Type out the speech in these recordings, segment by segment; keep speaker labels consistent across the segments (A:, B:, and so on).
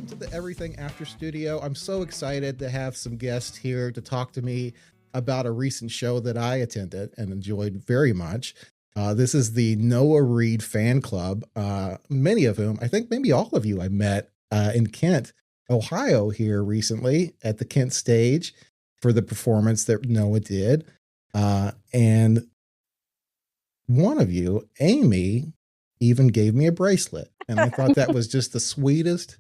A: welcome to the Every.Thing.After studio. I'm so excited to have some guests here to talk to me about a recent show that I attended and enjoyed very much. This is the Noah Reid Fan Club, many of whom, I think maybe all of you I met in Kent, Ohio here recently at the Kent stage for the performance that Noah did. And one of you, Amy, even gave me a bracelet. And I thought that was just the sweetest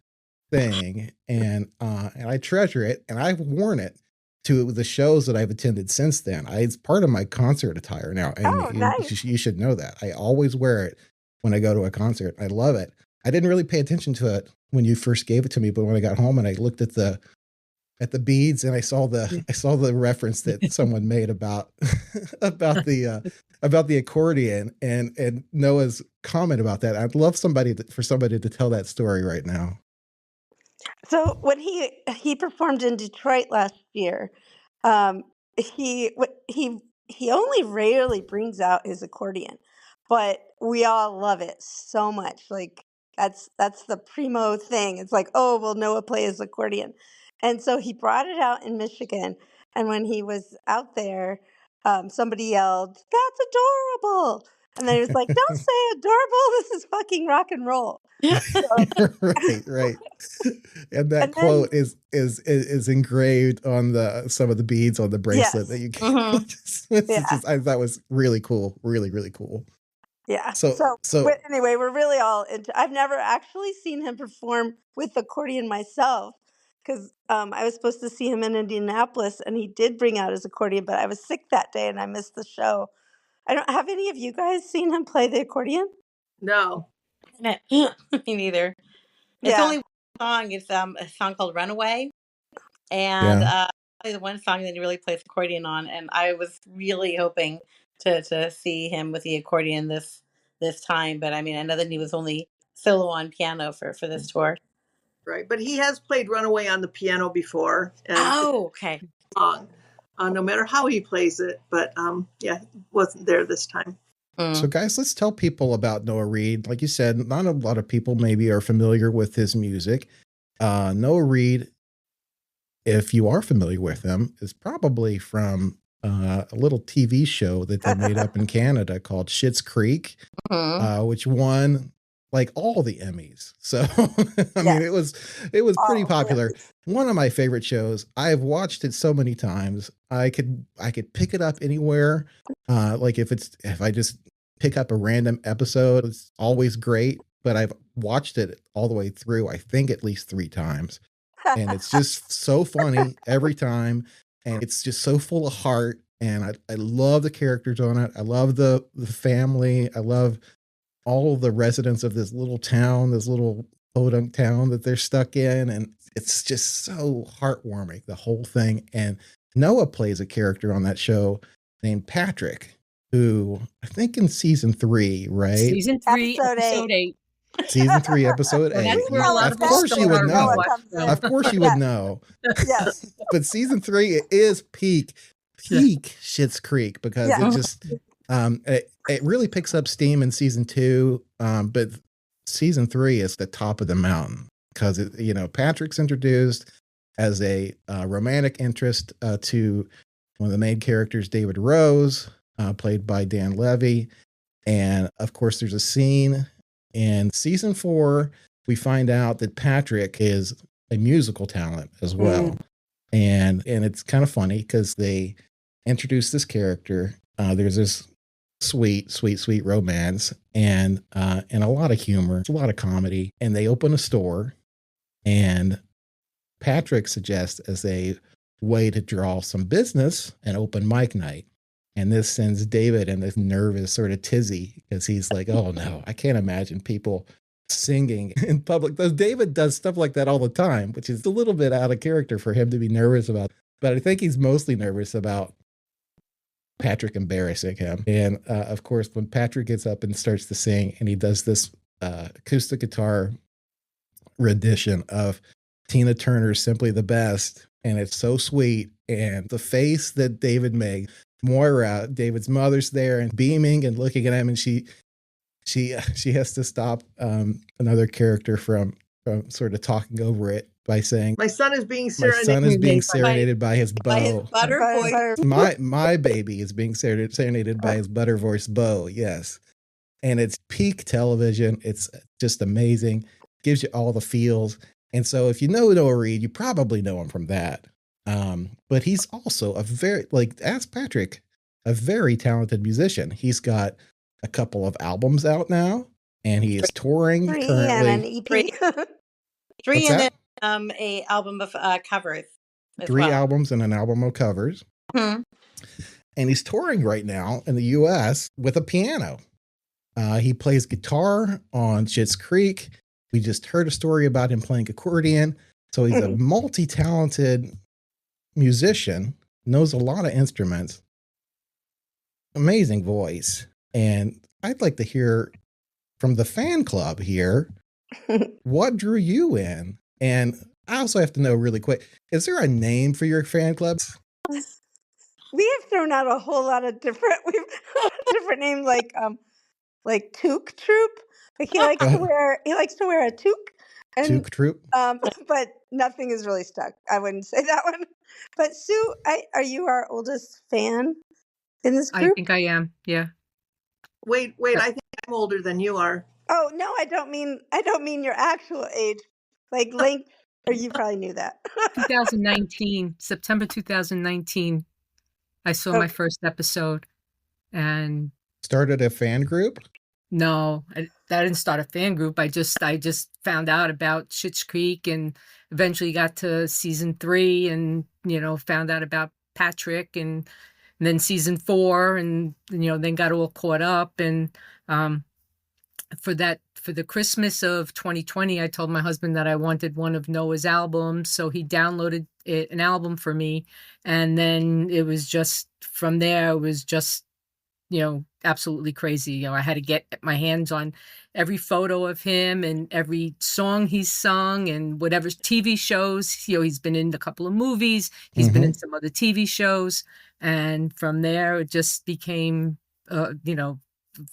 A: thing. And I treasure it. And I've worn it to the shows that I've attended since then. It's part of my concert attire now. And
B: Nice.
A: you should know that. I always wear it when I go to a concert. I love it. I didn't really pay attention to it when you first gave it to me, but when I got home and I looked at the beads and I saw the reference that someone made about about the accordion and Noah's comment about that. I'd love for somebody to tell that story right now.
B: So when he performed in Detroit last year, he only rarely brings out his accordion, but we all love it so much. Like that's the primo thing. It's like, oh, will Noah play his accordion? And so he brought it out in Michigan, and when he was out there, somebody yelled, "That's adorable!" And then he was like, "Don't say adorable. This is fucking rock and roll."
A: Right. And that quote is engraved on some of the beads on the bracelet that you gave. I thought was really cool. Really, really cool.
B: Yeah.
A: So
B: anyway, we're really all into. I've never actually seen him perform with accordion myself because I was supposed to see him in Indianapolis, and he did bring out his accordion, but I was sick that day and I missed the show. I don't have any of you guys seen him play the accordion?
C: No.
D: Me neither. It's only one song. It's a song called Runaway. And the one song that he really plays accordion on. And I was really hoping to see him with the accordion this time. But I mean, I know that he was only solo on piano for this tour.
C: Right. But he has played Runaway on the piano before. And
D: okay.
C: No matter how he plays it. But wasn't there this time.
A: So guys, let's tell people about Noah Reid. Like you said, not a lot of people maybe are familiar with his music. Noah Reid, if you are familiar with him, is probably from a little TV show that they made up in Canada called Schitt's Creek, which won like all the Emmys. So I mean, it was pretty popular. One of my favorite shows. I've watched it so many times. I could pick it up anywhere. Like if I just pick up a random episode, it's always great. But I've watched it all the way through, I think at least 3 times. And it's just so funny every time. And it's just so full of heart. And I love the characters on it. I love the family. I love all the residents of this little town, this little podunk town that they're stuck in. And it's just so heartwarming, the whole thing. And Noah plays a character on that show named Patrick, who I think in season 3, right?
E: Season 3, episode 8.
A: Season 3, episode 8. Of course you would know. Of course you would know.
B: Yes.
A: But season 3 is peak Schitt's Creek because it just it really picks up steam in season 2. But season 3 is the top of the mountain because Patrick's introduced as a romantic interest to one of the main characters, David Rose, played by Dan Levy. And of course, there's a scene in season 4. We find out that Patrick is a musical talent as well. And it's kind of funny because they introduce this character. There's this sweet romance and a lot of humor, a lot of comedy. And they open a store, and Patrick suggests as a way to draw some business an open mic night. And this sends David in this nervous sort of tizzy because he's like, oh no, I can't imagine people singing in public. Though David does stuff like that all the time, which is a little bit out of character for him to be nervous about. But I think he's mostly nervous about Patrick embarrassing him. And of course, when Patrick gets up and starts to sing and he does this acoustic guitar rendition of Tina Turner's Simply the Best, and it's so sweet. And the face that David made, Moira, David's mother's there and beaming and looking at him, and she has to stop another character from sort of talking over it by saying,
C: "My son is being
A: my son is being serenaded by his
D: by his
A: beau.
D: butter voice.
A: My baby is being serenaded by his butter voice beau. Yes. And it's peak television. It's just amazing. Gives you all the feels. And so if you know Noah Reid, you probably know him from that. But he's also a very, like, ask Patrick, a very talented musician. He's got a couple of albums out now, and he is touring currently.
B: And an EP.
D: Three and then a album of covers.
A: 3 albums and an album of covers.
D: Mm-hmm.
A: And he's touring right now in the US with a piano. He plays guitar on Schitt's Creek. We just heard a story about him playing accordion. So he's a multi-talented musician, knows a lot of instruments, amazing voice. And I'd like to hear from the fan club here, what drew you in? And I also have to know really quick, is there a name for your fan clubs?
B: We have thrown out a whole lot of different names, like Toque Troop. Like he likes to wear a toque. And,
A: Toque Troop.
B: But nothing is really stuck. I wouldn't say that one. But Sue, are you our oldest fan in this group?
E: I think I am. Yeah.
C: Wait, I think I'm older than you are.
B: Oh no, I don't mean your actual age. Like length, or you probably knew that.
E: 2019, September 2019. I saw my first episode and
A: started a fan group.
E: No, I didn't start a fan group. I just found out about Schitt's Creek and eventually got to season 3 and, found out about Patrick and then season 4 and, then got all caught up. And for the Christmas of 2020, I told my husband that I wanted one of Noah's albums. So he downloaded an album for me. And then it was just from there, it was just, absolutely crazy. I had to get my hands on every photo of him and every song he's sung and whatever TV shows. He's been in a couple of movies. He's been in some other TV shows. And from there, it just became,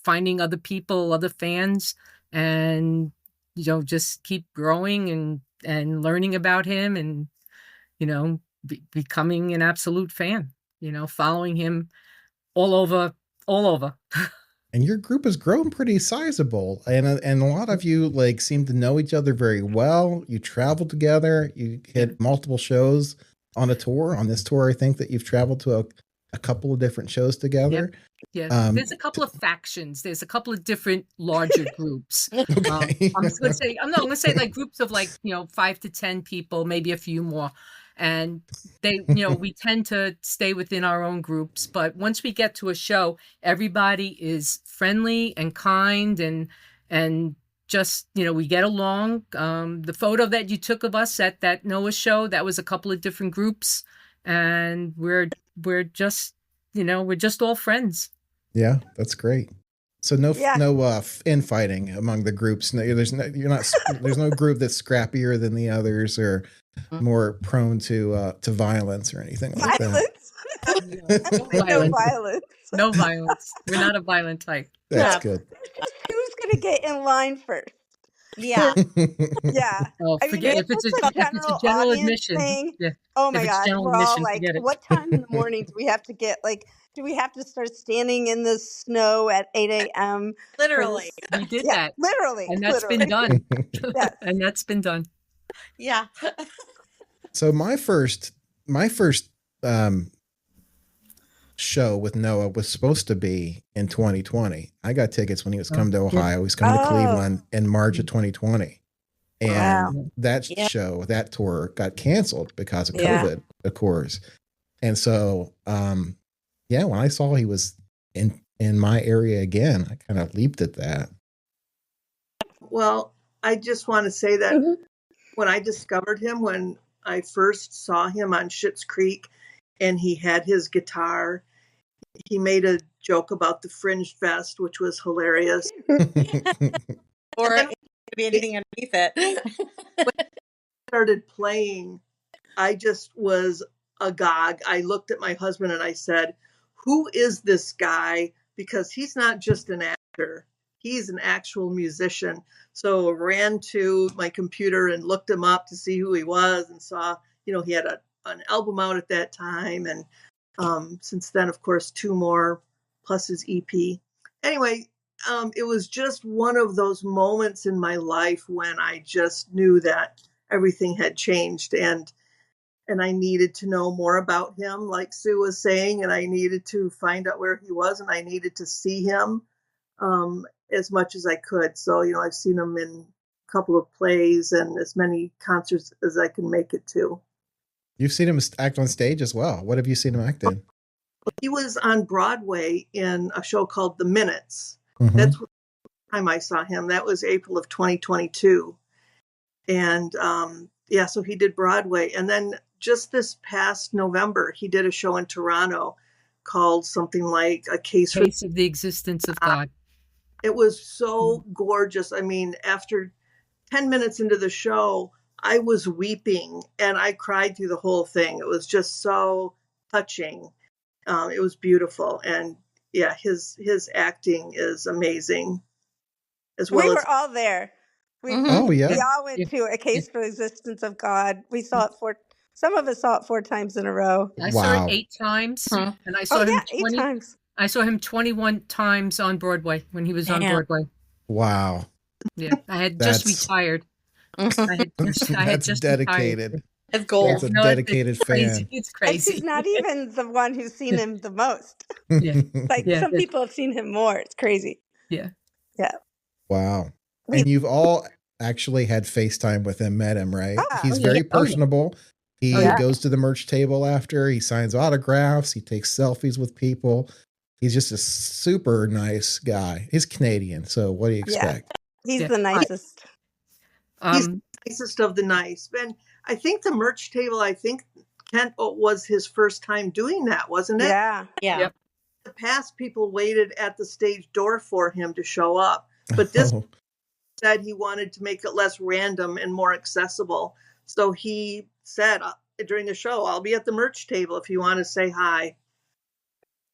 E: finding other people, other fans, and, just keep growing and learning about him and, becoming an absolute fan, following him all over.
A: And your group has grown pretty sizable, and a lot of you seem to know each other very well. You travel together. You hit multiple shows on a tour. On this tour, I think that you've traveled to a couple of different shows together.
E: Yeah, there's a couple of factions. There's a couple of different larger groups.
A: Okay.
E: I'm going to say like groups of 5 to 10 people, maybe a few more. And they, we tend to stay within our own groups. But once we get to a show, everybody is friendly and kind and just, we get along. The photo that you took of us at that Noah show, that was a couple of different groups. And we're just, we're just all friends.
A: Yeah, that's great. So no infighting among the groups. No, there's no group that's scrappier than the others or more prone to violence or anything like
B: that.
E: No violence. We're not a violent type.
A: That's good.
B: Who's gonna get in line first?
D: Yeah.
B: Yeah.
E: Oh, forget if it's a general admission. Yeah.
B: Oh my God. We're all like, what time in the morning do we have to get? Do we have to start standing in the snow at 8 a.m.?
D: Literally.
E: We did that.
B: Literally.
E: And that's been done.
B: Yes.
E: And that's been done.
D: Yeah.
A: So my first show with Noah was supposed to be in 2020. I got tickets when he was coming to Ohio. He was coming to Cleveland in March of 2020. And that show, that tour got canceled because of COVID, of course. And so, when I saw he was in my area again, I kind of leaped at that.
C: Well, I just want to say that when I discovered him, when I first saw him on Schitt's Creek and he had his guitar, he made a joke about the fringed vest, which was hilarious.
D: Or it could be anything underneath it.
C: When he started playing, I just was agog. I looked at my husband and I said, who is this guy? Because he's not just an actor. he's an actual musician. So I ran to my computer and looked him up to see who he was, and saw, he had an album out at that time. And since then, of course, 2 more plus his EP. Anyway, it was just one of those moments in my life when I just knew that everything had changed, and I needed to know more about him, like Sue was saying, and I needed to find out where he was, and I needed to see him as much as I could. So, I've seen him in a couple of plays and as many concerts as I can make it to.
A: You've seen him act on stage as well. What have you seen him act in?
C: He was on Broadway in a show called The Minutes.
A: Mm-hmm.
C: That's the time I saw him. That was April of 2022. And so he did Broadway. And then just this past November, he did a show in Toronto called something like A Case
E: of the Existence of God.
C: It was so gorgeous. I mean, after 10 minutes into the show, I was weeping, and I cried through the whole thing. It was just so touching. It was beautiful. And yeah, his acting is amazing.
B: We were all there. We all went to A Case for the Existence of God. We saw it some of us saw it 4 times in a row.
E: I saw it 8 times, and I saw him
B: 8 times.
E: I saw him 21 times on Broadway when he was on Broadway.
A: Wow.
E: Yeah, I had just retired.
A: That's dedicated.
E: Retired.
D: That's gold.
A: That's a dedicated fan.
E: It's crazy.
B: And she's not even the one who's seen him the most.
E: Yeah.
B: Some people have seen him more. It's crazy.
E: Yeah.
B: Yeah.
A: Wow. And you've all actually had FaceTime with him, met him, right? He's very personable. He goes to the merch table after. He signs autographs. He takes selfies with people. He's just a super nice guy. He's Canadian, so what do you expect?
B: He's the nicest.
C: He's the nicest of the nice. And I think the merch table, Kent was his first time doing that, wasn't it?
B: Yeah.
D: Yeah.
E: Yep.
C: In the past, people waited at the stage door for him to show up. But this said he wanted to make it less random and more accessible. So he said during the show, I'll be at the merch table if you want to say hi,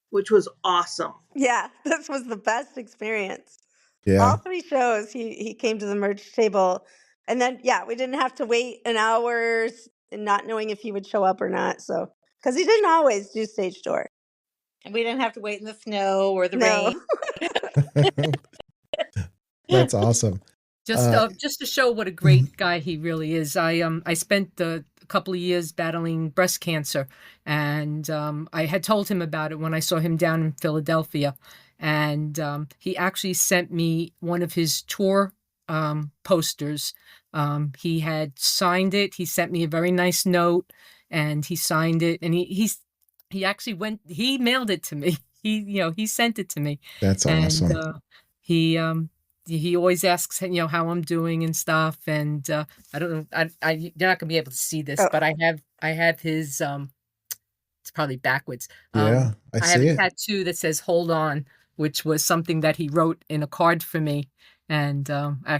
C: which was awesome.
B: Yeah, this was the best experience.
A: Yeah.
B: All 3 shows, he came to the merch table. And then, we didn't have to wait an hour and not knowing if he would show up or not. So, because he didn't always do stage door.
D: And we didn't have to wait in the snow or the rain.
A: That's awesome.
E: Just to show what a great guy he really is. I spent a couple of years battling breast cancer, and I had told him about it when I saw him down in Philadelphia, and he actually sent me one of his tour posters. He had signed it. He sent me a very nice note, and he signed it, and he actually he mailed it to me. He sent it to me.
A: That's awesome.
E: And he always asks, how I'm doing and stuff. And I don't know, you're not gonna be able to see this, but I have his. It's probably backwards.
A: I
E: have a tattoo that says "Hold On," which was something that he wrote in a card for me. And I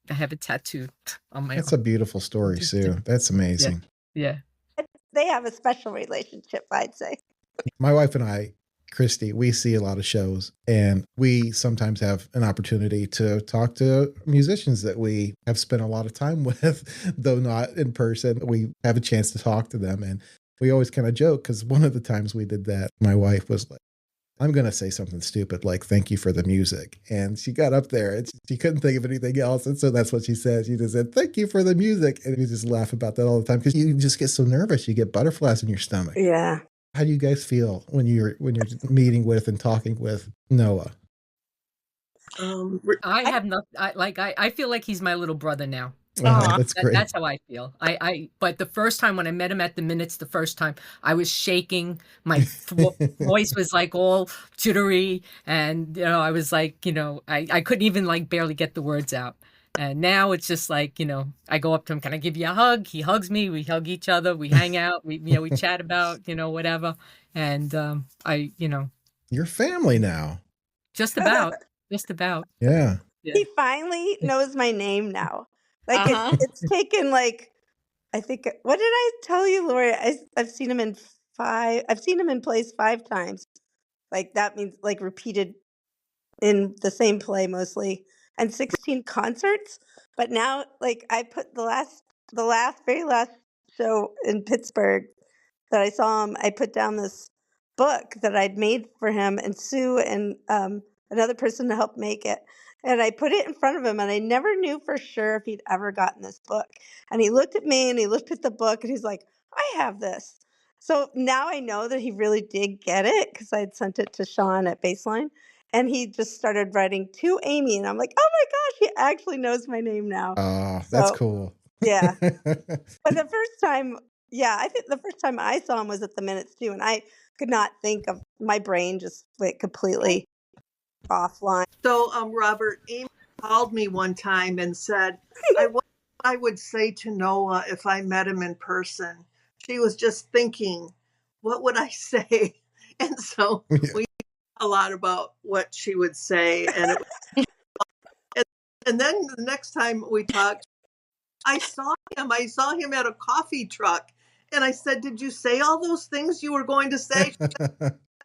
E: have a tattoo on my.
A: That's a beautiful story, Sue. That's amazing.
E: Yeah.
B: They have a special relationship, I'd say.
A: My wife and I, Christy, we see a lot of shows, and we sometimes have an opportunity to talk to musicians that we have spent a lot of time with, though not in person. We have a chance to talk to them, and we always kind of joke, because one of the times we did that, my wife was like, I'm going to say something stupid like, thank you for the music. And she got up there and she couldn't think of anything else. And so that's what she said. She just said, thank you for the music. And we just laugh about that all the time, because you just get so nervous. You get butterflies in your stomach.
B: Yeah.
A: How do you guys feel when you're meeting with and talking with Noah?
E: I feel like he's my little brother now.
A: That's great.
E: That's how I feel. But the first time when I met him at the Minutes, I was shaking. My voice was like all jittery, and I was like, I couldn't even barely get the words out. And now it's just like, I go up to him, can I give you a hug? He hugs me. We hug each other. We hang out. We chat about, whatever. And
A: You're family now.
E: Just about.
A: Yeah.
B: He finally knows my name now. It's taken I think, what did I tell you, Lori? I've seen him in plays 5 times. That means repeated in the same play mostly, and 16 concerts. But now, like, I put very last show in Pittsburgh that I saw him, I put down this book that I'd made for him, and Sue and another person to help make it. And I put it in front of him, and I never knew for sure if he'd ever gotten this book. And he looked at me and he looked at the book and he's like, I have this. So now I know that he really did get it because I had sent it to Sean at Baseline. And he just started writing to Amy. And I'm like, oh my gosh, he actually knows my name now.
A: Oh, that's cool.
B: Yeah. But the first time, I think the first time I saw him was at the Minutes too. And I could not think of, my brain just went completely offline.
C: So, Robert, Amy called me one time and said, I wonder what I would say to Noah if I met him in person. She was just thinking, what would I say? And so we talked a lot about what she would say. And then the next time we talked, I saw him at a coffee truck. And I said, did you say all those things you were going to say? She said,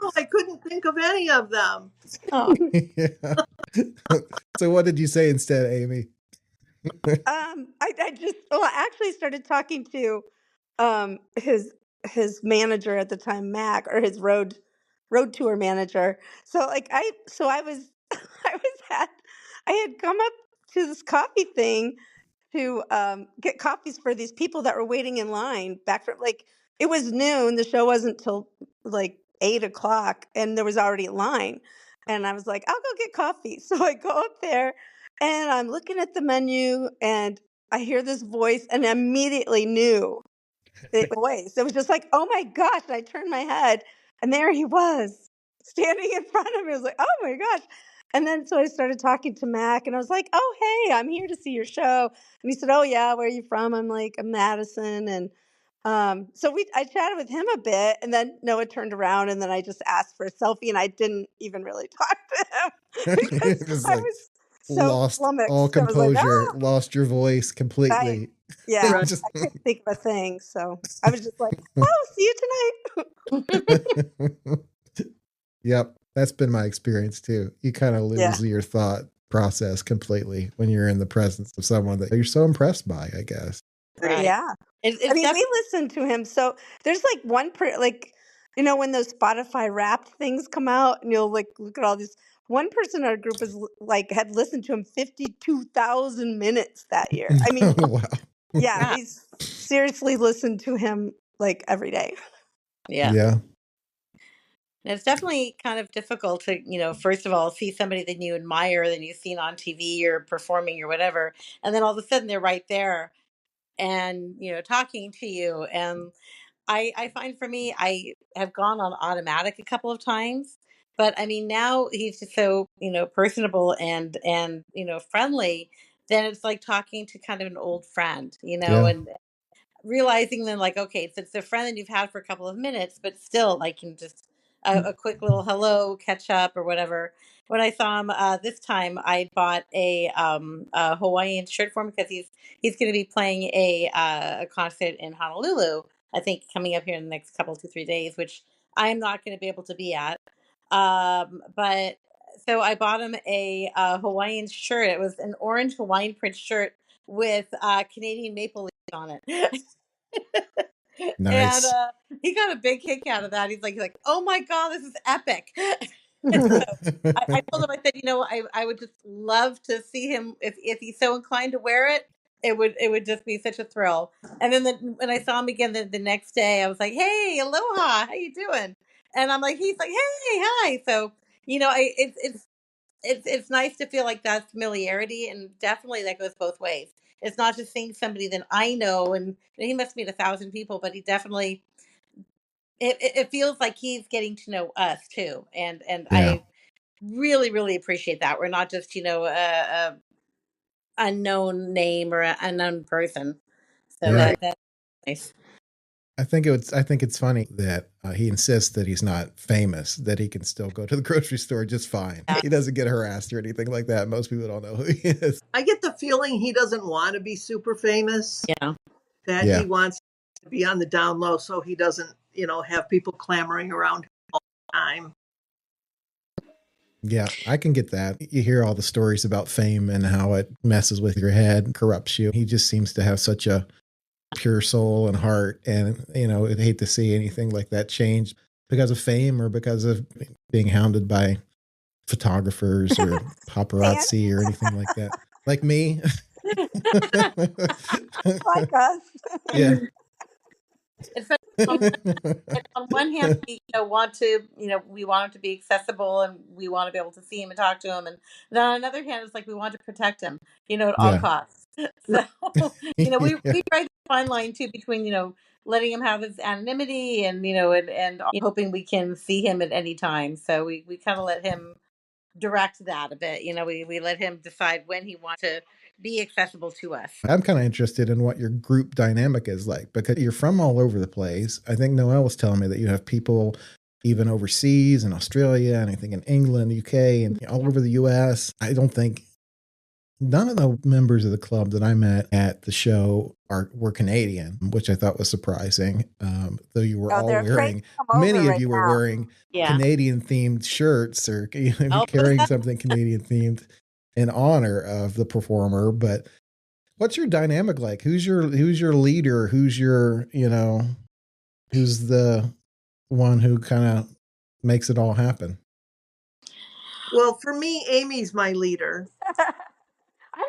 C: no, I couldn't think of any of them.
B: Oh.
A: So what did you say instead, Amy?
B: I actually started talking to his manager at the time, Mac, or his road tour manager. So I had come up to this coffee thing to get coffees for these people that were waiting in line back from, like, it was noon. The show wasn't till like 8:00, and there was already a line. And I was like, I'll go get coffee. So I go up there, and I'm looking at the menu, and I hear this voice, and I immediately knew it was. It was just like, oh my gosh! And I turned my head, and there he was, standing in front of me. I was like, oh my gosh! And then so I started talking to Mac, and I was like, oh hey, I'm here to see your show. And he said, oh yeah, where are you from? I'm like, I'm Madison, and so I chatted with him a bit, and then Noah turned around, and then I just asked for a selfie, and I didn't even really talk to him because I was so
A: lost
B: flummoxed.
A: all composure,
B: I was like,
A: lost your voice completely.
B: I couldn't think of a thing, so I was just like, oh, see you tonight.
A: Yep, that's been my experience too. You kind of lose your thought process completely when you're in the presence of someone that you're so impressed by, I guess.
B: Right. Yeah. I mean, we listened to him. So there's like when those Spotify Wrapped things come out, and you'll like look at all these. One person in our group is like had listened to him 52,000 minutes that year. I mean,
A: wow.
B: Yeah, we seriously listened to him like every day.
D: Yeah. And it's definitely kind of difficult to, first of all, see somebody that you admire, that you've seen on TV or performing or whatever, and then all of a sudden they're right there and, talking to you. And I find for me, I have gone on automatic a couple of times, but I mean, now he's just so, personable and, friendly. Then it's like talking to kind of an old friend, and realizing then like, okay, so it's a friend that you've had for a couple of minutes, but still like can just a quick little hello, catch up or whatever. When I saw him this time, I bought a Hawaiian shirt for him because he's going to be playing a concert in Honolulu, I think, coming up here in the next couple 2-3 days, which I'm not going to be able to be at. But so I bought him a Hawaiian shirt. It was an orange Hawaiian print shirt with Canadian maple leaves on it.
A: Nice.
D: And he got a big kick out of that. He's like, oh my God, this is epic. So I told him, I said, I would just love to see him if he's so inclined to wear it. It would just be such a thrill. And then when I saw him again the next day, I was like, hey, aloha, how you doing? And I'm like, he's like, hey, hi. So it's nice to feel like that familiarity, and definitely that goes both ways. It's not just seeing somebody that I know, and he must meet 1,000 people, but he definitely, it feels like he's getting to know us too. And I really, really appreciate that. We're not just, a unknown name or an unknown person. So that's nice.
A: I think it's funny that he insists that he's not famous, that he can still go to the grocery store just fine. He doesn't get harassed or anything like that. Most people don't know who he is.
C: I get the feeling he doesn't want to be super famous.
D: Yeah.
C: That he wants to be on the down low so he doesn't, have people clamoring around him all the time.
A: Yeah, I can get that. You hear all the stories about fame and how it messes with your head, corrupts you. He just seems to have such a pure soul and heart. And, I'd hate to see anything like that change because of fame or because of being hounded by photographers or paparazzi or anything like that. Like me.
B: Like us.
A: Yeah.
D: It's on one hand, we want to, we want him to be accessible and we want to be able to see him and talk to him. And then on another hand, it's like we want to protect him, at all costs. So, we try the fine line too between, letting him have his anonymity and, and hoping we can see him at any time. So we kind of let him direct that a bit. We let him decide when he wants to be accessible to us.
A: I'm kind of interested in what your group dynamic is like because you're from all over the place. I think Noelle was telling me that you have people even overseas in Australia and I think in England, UK, and all over the US. I don't think none of the members of the club that I met at the show were Canadian, which I thought was surprising. Though you were all wearing, many of you were wearing Canadian themed shirts or carrying something Canadian themed in honor of the performer. But what's your dynamic like? Who's your leader? Who's your, who's the one who kind of makes it all happen?
C: Well, for me, Amy's my leader.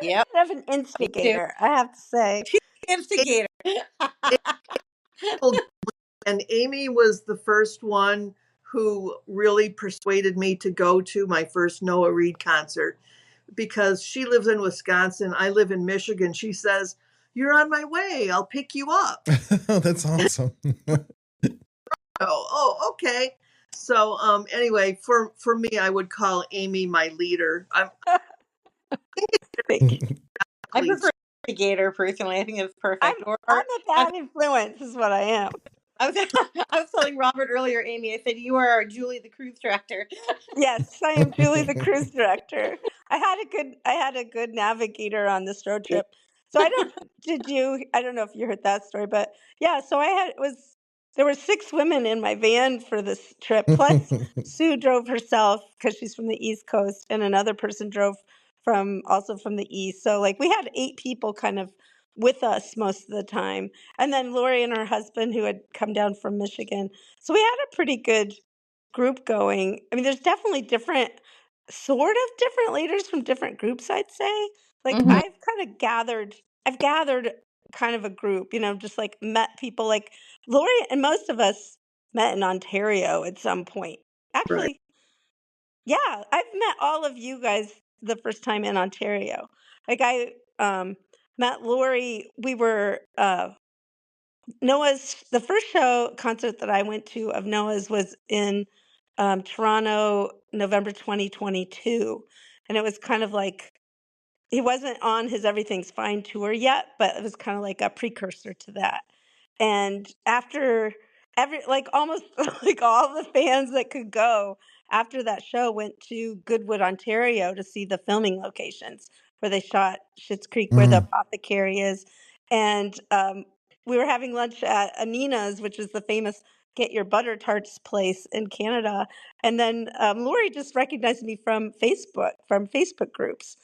B: I'm kind of an instigator, I have to say.
D: She's an instigator.
C: And Amy was the first one who really persuaded me to go to my first Noah Reid concert because she lives in Wisconsin. I live in Michigan. She says, "You're on my way. I'll pick you up."
A: Oh, that's awesome.
C: Oh, okay. So anyway, for me, I would call Amy my leader.
D: I prefer instigator personally. I think it's perfect.
B: I'm a bad influence is what I am.
D: I was telling Robert earlier, Amy, I said, you are Julie the cruise director.
B: Yes, I am Julie the cruise director. I had a good navigator on this road trip. So I don't know if you heard that story, but yeah, so there were 6 women in my van for this trip. Plus Sue drove herself because she's from the East Coast and another person drove also from the East. So like we had 8 people kind of with us most of the time. And then Lori and her husband who had come down from Michigan. So we had a pretty good group going. I mean, there's definitely different leaders from different groups, I'd say. Like I've gathered kind of a group, just like met people like Lori and most of us met in Ontario at some point. Actually, yeah, I've met all of you guys the first time in Ontario. Like I met Lori, we were the first concert that I went to of Noah's was in Toronto, November 2022. And it was kind of like, he wasn't on his Everything's Fine tour yet, but it was kind of like a precursor to that. And after almost like all the fans that could go after that show went to Goodwood, Ontario to see the filming locations where they shot Schitt's Creek, where the apothecary is. And we were having lunch at Anina's, which is the famous get your butter tarts place in Canada. And then Lori just recognized me from Facebook groups.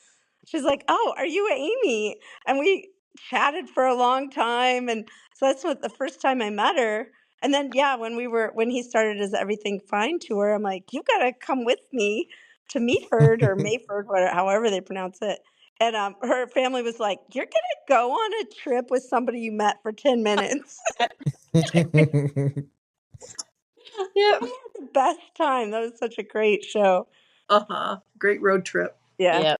B: She's like, "Oh, are you Amy?" And we chatted for a long time. And so that's the first time I met her. And then, yeah, when he started his Everything Fine tour, I'm like, "You got to come with me to Meaford or Mayford, whatever, however they pronounce it." And her family was like, "You're going to go on a trip with somebody you met for 10 minutes. Yeah. We had the best time. That was such a great show.
C: Great road trip.
B: Yeah.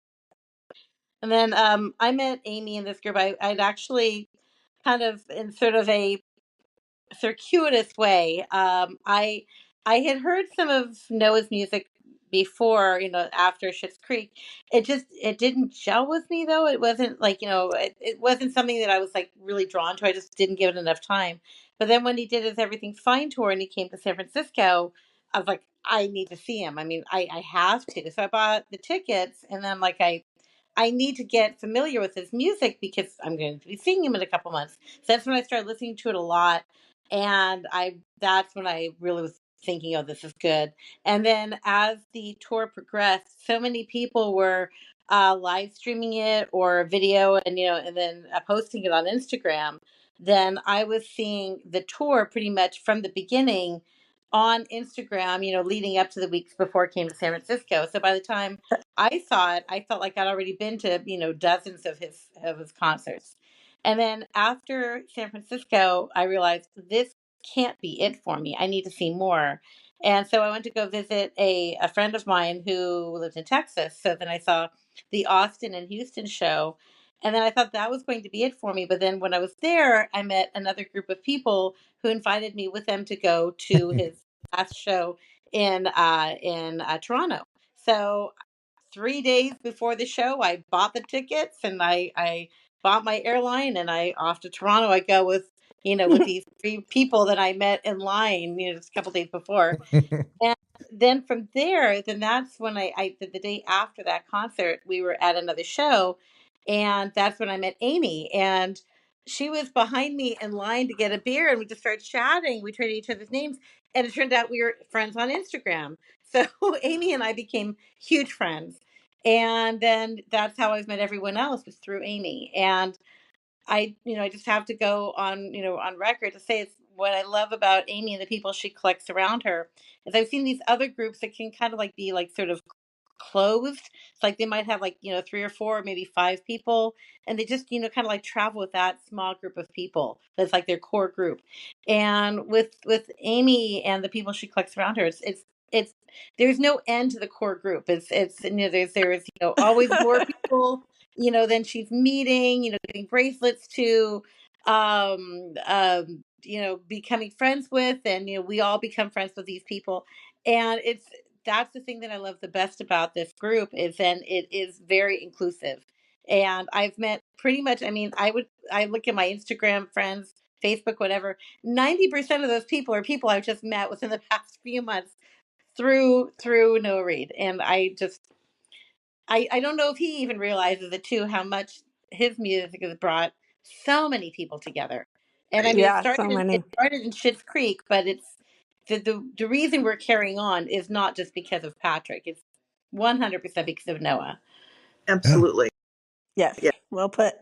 D: And then I met Amy in this group. I'd actually kind of in sort of a circuitous way. I had heard some of Noah's music before, after Schitt's Creek. It didn't gel with me though. It wasn't like, it wasn't something that I was like really drawn to. I just didn't give it enough time. But then when he did his Everything's Fine tour and he came to San Francisco, I was like, I need to see him. I mean, I have to. So I bought the tickets and then like I need to get familiar with his music because I'm going to be seeing him in a couple months. So that's when I started listening to it a lot. And that's when I really was thinking, oh, this is good. And then as the tour progressed, so many people were live streaming it or video and then posting it on Instagram. Then I was seeing the tour pretty much from the beginning on Instagram, leading up to the weeks before it came to San Francisco. So by the time I saw it, I felt like I'd already been to, dozens of his concerts. And then after San Francisco, I realized this can't be it for me. I need to see more. And so I went to go visit a friend of mine who lived in Texas. So then I saw the Austin and Houston show. And then I thought that was going to be it for me. But then when I was there, I met another group of people who invited me with them to go to his last show in Toronto. So 3 days before the show, I bought the tickets and I bought my airline and I off to Toronto. I go with these three people that I met in line, just a couple days before. And then from there, then that's when I the day after that concert, we were at another show, and that's when I met Amy, and she was behind me in line to get a beer, and we just started chatting. We traded each other's names, and it turned out we were friends on Instagram. So Amy and I became huge friends, and then that's how I've met everyone else, was through Amy. And I just have to go on record to say it's what I love about Amy and the people she collects around her is I've seen these other groups that can kind of like be like sort of closed. It's like they might have like, three or four, maybe five people, and they just, kind of like travel with that small group of people. That's like their core group. And with Amy and the people she collects around her, it's there's no end to the core group. There's always more people then she's meeting, getting bracelets to, becoming friends with, and, we all become friends with these people. And that's the thing that I love the best about this group is then it is very inclusive. And I've met pretty much, I look at my Instagram friends, Facebook, whatever, 90% of those people are people I've just met within the past few months through Noah Reid. And I don't know if he even realizes it too, how much his music has brought so many people together. And I mean,
B: Yeah, so
D: it
B: many.
D: started in Schitt's Creek, but it's the reason we're carrying on is not just because of Patrick. It's 100% because of Noah.
C: Absolutely.
B: Yes.
C: Yeah.
B: Well put.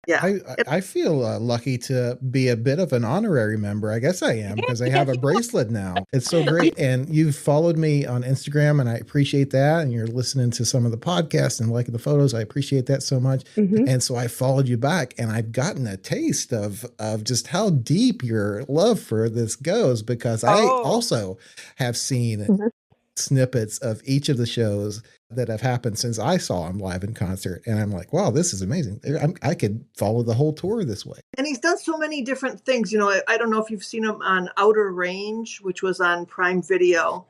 C: Yeah.
A: I feel lucky to be a bit of an honorary member. I guess I am because I have a bracelet now. It's so great. And you've followed me on Instagram and I appreciate that. And you're listening to some of the podcasts and liking the photos. I appreciate that so much.
B: Mhm.
A: And so I followed you back and I've gotten a taste of just how deep your love for this goes because I also have seen snippets of each of the shows that have happened since I saw him live in concert. And I'm like, wow, this is amazing. I could follow the whole tour this way.
C: And he's done so many different things. I don't know if you've seen him on Outer Range, which was on Prime Video.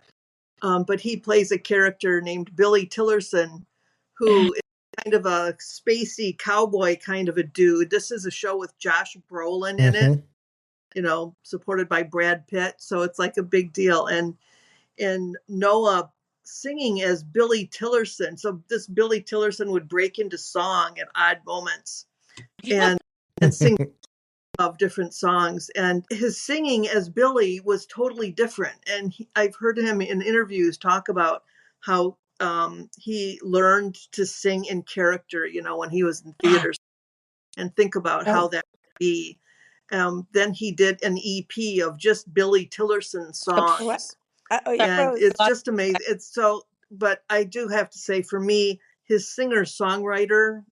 C: But he plays a character named Billy Tillerson, who is kind of a spacey cowboy kind of a dude. This is a show with Josh Brolin in it, supported by Brad Pitt. So it's like a big deal. And Noah singing as Billy Tillerson. So this Billy Tillerson would break into song at odd moments and sing of different songs. And his singing as Billy was totally different. And I've heard him in interviews talk about how he learned to sing in character, when he was in theater, and think about how that would be. Then he did an EP of just Billy Tillerson songs. And it's just amazing. But I do have to say, for me, his singer-songwriter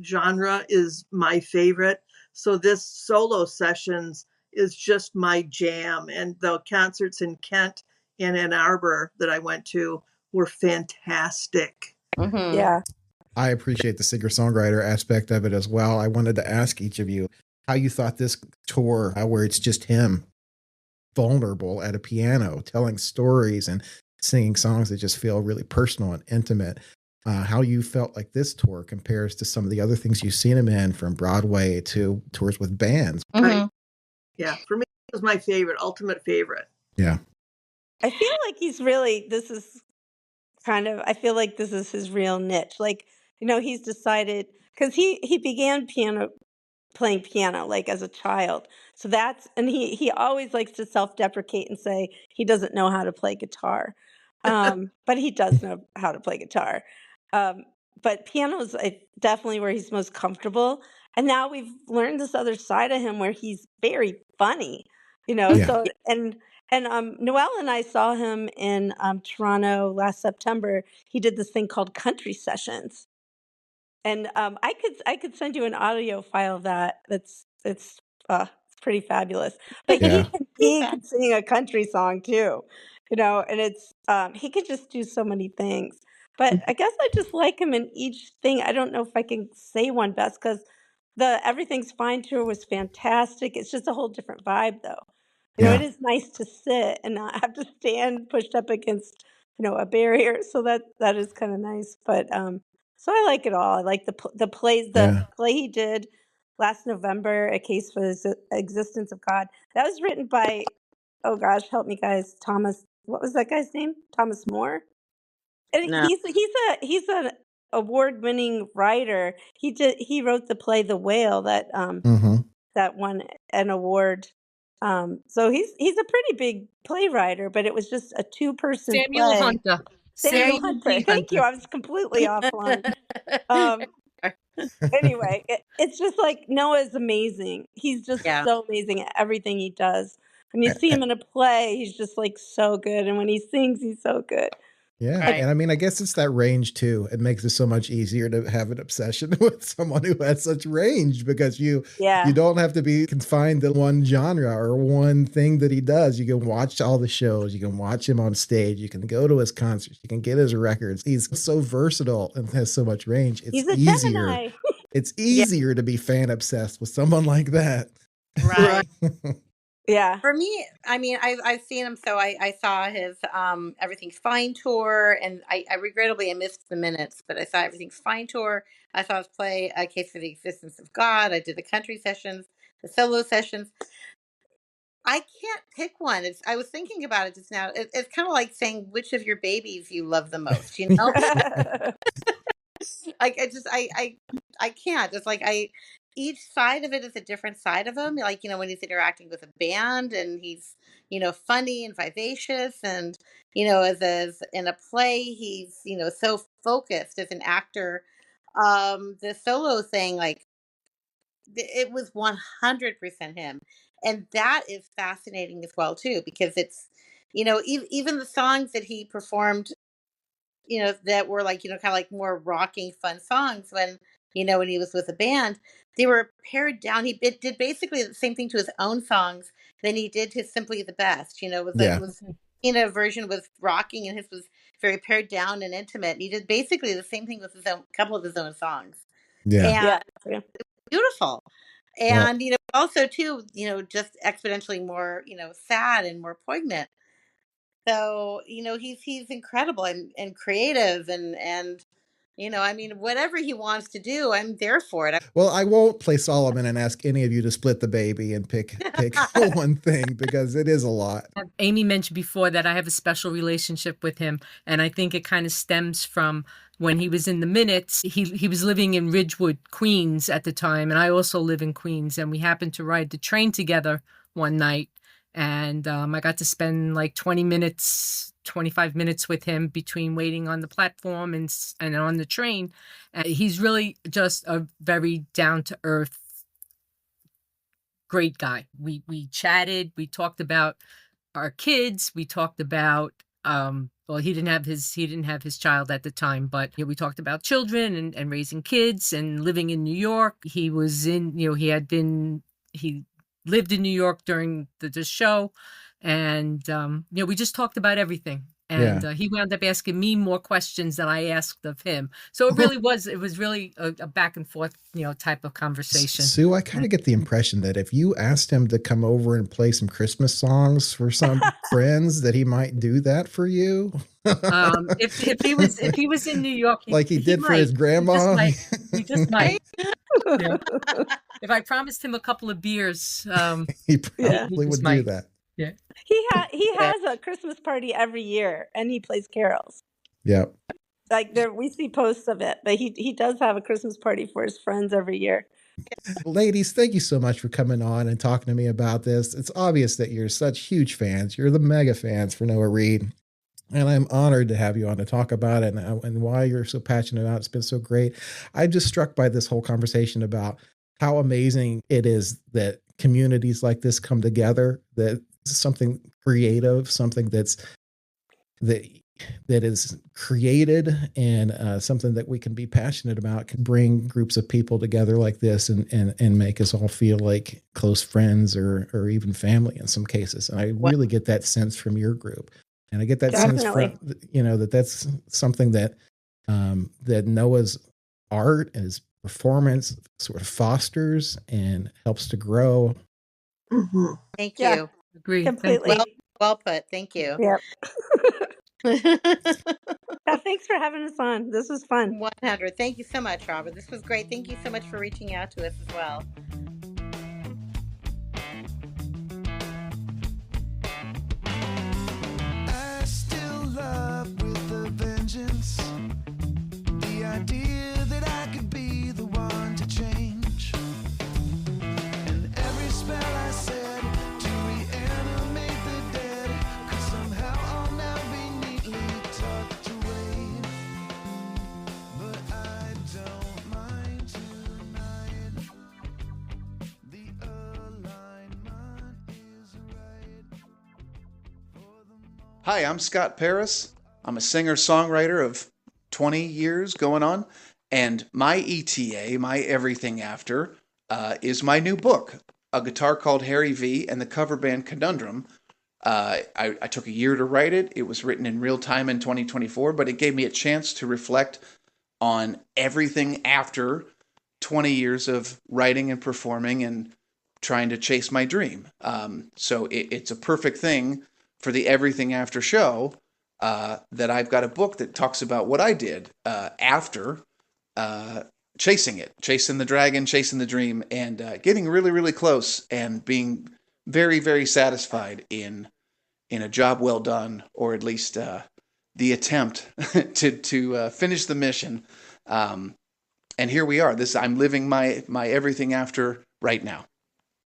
C: genre is my favorite. So this solo sessions is just my jam. And the concerts in Kent and Ann Arbor that I went to were fantastic.
D: Mm-hmm.
B: Yeah.
A: I appreciate the singer-songwriter aspect of it as well. I wanted to ask each of you how you thought this tour, where it's just him vulnerable at a piano, telling stories and singing songs that just feel really personal and intimate. How you felt like this tour compares to some of the other things you've seen him in, from Broadway to tours with bands.
C: Right. Yeah, for me, it was my favorite, ultimate favorite.
A: Yeah.
B: I feel like I feel like this is his real niche. Like, he's decided, because he began piano playing piano like as a child. So and he always likes to self-deprecate and say he doesn't know how to play guitar. But he does know how to play guitar. Um, but piano is definitely where he's most comfortable. And now we've learned this other side of him where he's very funny,
A: Yeah.
B: so and Noelle and I saw him in Toronto last September. He did this thing called Country Sessions. And I could send you an audio file of that. It's pretty fabulous. But
A: Yeah.
B: he can sing a country song too, and it's he could just do so many things. But I guess I just like him in each thing. I don't know if I can say one best because the Everything's Fine tour was fantastic. It's just a whole different vibe though. It
A: Yeah.
B: is nice to sit and not have to stand pushed up against, a barrier. So that is kind of nice. But so I like it all. I like the
A: Yeah.
B: play he did last November, A Case for the Existence of God. That was written by, oh gosh, help me guys, Thomas. What was that guy's name? Thomas More. And
D: No.
B: he's an award-winning writer. He wrote the play The Whale
A: Mm-hmm.
B: that won an award. So he's a pretty big playwright, but it was just a two-person
E: Samuel
B: play.
E: Hunter.
B: Samuel
E: Samuel
B: Hunter.
E: P.
B: Thank you.
E: Hunter.
B: I was completely offline. Um, anyway, it's just like Noah's amazing. He's just
D: Yeah.
B: so amazing at everything he does. When you see him in a play, he's just like so good, and when he sings, he's so good.
A: Yeah.
D: Right.
A: And I mean, I guess it's that range too. It makes it so much easier to have an obsession with someone who has such range because you don't have to be confined to one genre or one thing that he does. You can watch all the shows. You can watch him on stage. You can go to his concerts. You can get his records. He's so versatile and has so much range. It's
B: He's a
A: easier.
B: Gemini.
A: It's easier to be fan obsessed with someone like that.
D: Right.
B: Yeah.
D: For me, I mean, I've seen him. So I saw his Everything's Fine tour, and I regrettably I missed the minutes, but I saw Everything's Fine tour. I saw his play A Case for the Existence of God. I did the country sessions, the solo sessions. I can't pick one. I was thinking about it just now. It's kind of like saying which of your babies you love the most. I can't. It's like each side of it is a different side of him. Like, when he's interacting with a band and he's, funny and vivacious and, as in a play, he's, so focused as an actor. The solo thing, like it was 100% him. And that is fascinating as well too, because it's, even the songs that he performed that were like, kind of like more rocking, fun songs when he was with a band, they were pared down. He did basically the same thing to his own songs than he did to Simply the Best. A version was rocking and his was very pared down and intimate. And he did basically the same thing with his own couple of his own songs.
A: Yeah.
D: And beautiful. And, also too, just exponentially more, sad and more poignant. So, he's incredible and creative and I mean, whatever he wants to do, I'm there for it.
A: Well, I won't play Solomon and ask any of you to split the baby and pick one thing because it is a lot.
E: Amy mentioned before that I have a special relationship with him, and I think it kind of stems from when he was in the Minutes. He was living in Ridgewood, Queens at the time, and I also live in Queens, and we happened to ride the train together one night. And I got to spend like 25 minutes with him between waiting on the platform and on the train. And he's really just a very down-to-earth, great guy. We chatted. We talked about our kids. We talked about well, he didn't have his child at the time, but we talked about children and raising kids and living in New York. He was in, he lived in New York during the show, and we just talked about everything. And he wound up asking me more questions than I asked of him. So it was really a back and forth, type of conversation.
A: Sue, I kind of get the impression that if you asked him to come over and play some Christmas songs for some friends, that he might do that for you.
E: If he was in New York,
A: like he did for his grandma,
E: he just might. If I promised him a couple of beers,
A: he probably would do that.
E: Yeah,
B: he has a Christmas party every year, and he plays carols.
A: Yeah,
B: like we see posts of it, but he does have a Christmas party for his friends every year.
A: Ladies, thank you so much for coming on and talking to me about this. It's obvious that you're such huge fans. You're the mega fans for Noah Reid. And I'm honored to have you on to talk about it and why you're so passionate about it. It's been so great. I'm just struck by this whole conversation about how amazing it is that communities like this come together, that something creative, something that is created and something that we can be passionate about can bring groups of people together like this and make us all feel like close friends or even family in some cases. And I really get that sense from your group. And I get that sense from, that's something that that Noah's art and his performance sort of fosters and helps to grow.
C: Mm-hmm.
D: Thank you.
B: Yeah,
E: Agree.
B: completely.
D: Well put. Thank you.
B: Yep. Yeah, thanks for having us on. This was fun.
D: 100. Thank you so much, Robert. This was great. Thank you so much for reaching out to us as well.
F: I still love with a vengeance. The idea that I could be the one to change. And every spell I said to reanimate the dead could somehow all now be neatly tucked away. But I don't mind tonight. The alignment is right.
G: Hi, I'm Scott Paris. I'm a singer-songwriter of 20 years going on, and my ETA, my Every.Thing.After, is my new book, A Guitar Called Harry V and the Cover Band Conundrum. I took a year to write it. It was written in real time in 2024, but it gave me a chance to reflect on everything after 20 years of writing and performing and trying to chase my dream. So it's a perfect thing for the Every.Thing.After show, that I've got a book that talks about what I did after chasing the dragon, chasing the dream, and getting really, really close and being very, very satisfied in a job well done, or at least the attempt to finish the mission. And here we are. I'm living my Every.Thing.After right now.